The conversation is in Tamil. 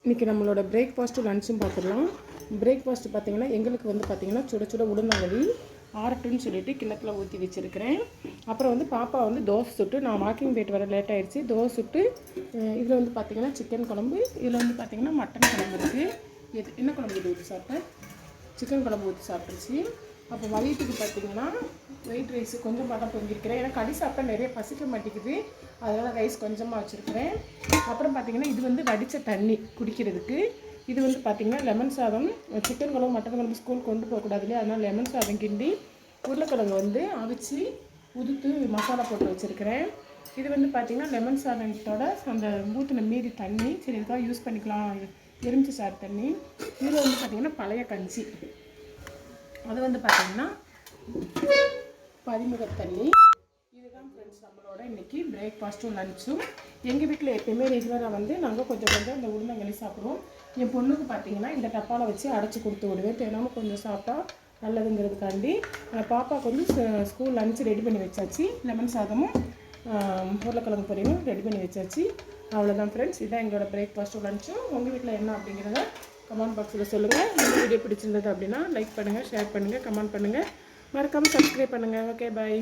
இன்றைக்கி நம்மளோட பிரேக்ஃபாஸ்ட்டு லன்ச்சும் பார்த்துடலாம். பிரேக்ஃபாஸ்ட்டு பார்த்திங்கன்னா எங்களுக்கு வந்து பார்த்திங்கன்னா சுட சுட உளுந்தங்களி ஆரட்டுன்னு சொல்லிட்டு கிண்ணத்தில் ஊற்றி வச்சுருக்கிறேன். அப்புறம் வந்து பாப்பா வந்து தோசை சுட்டு, நான் வாக்கிங் போய்ட்டு வர லேட் ஆகிடுச்சு, தோசை சுட்டு இதில் வந்து பார்த்திங்கன்னா சிக்கன் குழம்பு, இதில் வந்து பார்த்திங்கன்னா மட்டன் குழம்பு இருக்குது. என்ன குழம்பு இது ஊற்றி சாப்பிட்டேன்? சிக்கன் குழம்பு ஊற்றி சாப்பிட்டுருச்சு. அப்போ மதியத்துக்கு பார்த்திங்கன்னா ஒயிட் ரைஸ் கொஞ்சம் தான் பொங்கியிருக்கிறேன். ஏன்னா கறி சாப்பிட்டா நிறைய பசிக்க மாட்டேங்குது, அதனால் ரைஸ் கொஞ்சமாக வச்சுருக்கிறேன். அப்புறம் பார்த்திங்கன்னா இது வந்து வடித்த தண்ணி குடிக்கிறதுக்கு. இது வந்து பார்த்திங்கன்னா லெமன் சாதம். சிக்கன் குழம்பு மட்டன் குழம்பு ஸ்கூல் கொண்டு போகக்கூடாது இல்லையா, அதனால் லெமன் சாதம் கிண்டி உருளைக்கிழங்கு வந்து அவிச்சு உதுத்து மசாலா போட்டு வச்சுருக்கிறேன். இது வந்து பார்த்திங்கன்னா லெமன் சாதத்தோட அந்த ஊற்றின மீதி தண்ணி, சரி இதுக்காக யூஸ் பண்ணிக்கலாம், எலுமிச்சை சாறு தண்ணி. இதில் வந்து பார்த்திங்கன்னா பழைய கஞ்சி, அது வந்து பார்த்திங்கன்னா பதிமுக தண்ணி. இதுதான் ஃப்ரெண்ட்ஸ் நம்மளோட இன்றைக்கி பிரேக்ஃபாஸ்ட்டும் லன்ச்சும். எங்கள் வீட்டில் எப்போயுமே ரெகுலராக வந்து நாங்கள் கொஞ்சம் இந்த உளுந்தங்களி சாப்பிடுவோம். என் பொண்ணுக்கு பார்த்திங்கன்னா இந்த டப்பாவில் வச்சு அடைச்சி கொடுத்து விடுவேன், தினமும் கொஞ்சம் சாப்பிட்டா நல்லதுங்கிறதுக்காண்டி. பாப்பாவுக்கு வந்து ஸ்கூல் லன்ச்சு ரெடி பண்ணி வச்சாச்சு, லெமன் சாதமும் உருளைக்கிழங்கு பொரியலும் ரெடி பண்ணி வச்சாச்சு. அவ்வளோதான் ஃப்ரெண்ட்ஸ், இதுதான் எங்களோட பிரேக்ஃபாஸ்ட்டும் லன்ச்சும். உங்கள் வீட்டில் என்ன அப்படிங்கிறத கமெண்ட் பாக்ஸில் சொல்லுங்கள். இந்த வீடியோ பிடிச்சிருந்தது அப்படின்னா லைக் பண்ணுங்கள், ஷேர் பண்ணுங்கள், கமெண்ட் பண்ணுங்கள், மறக்காமல் சப்ஸ்கிரைப் பண்ணுங்கள். ஓகே, பாய்.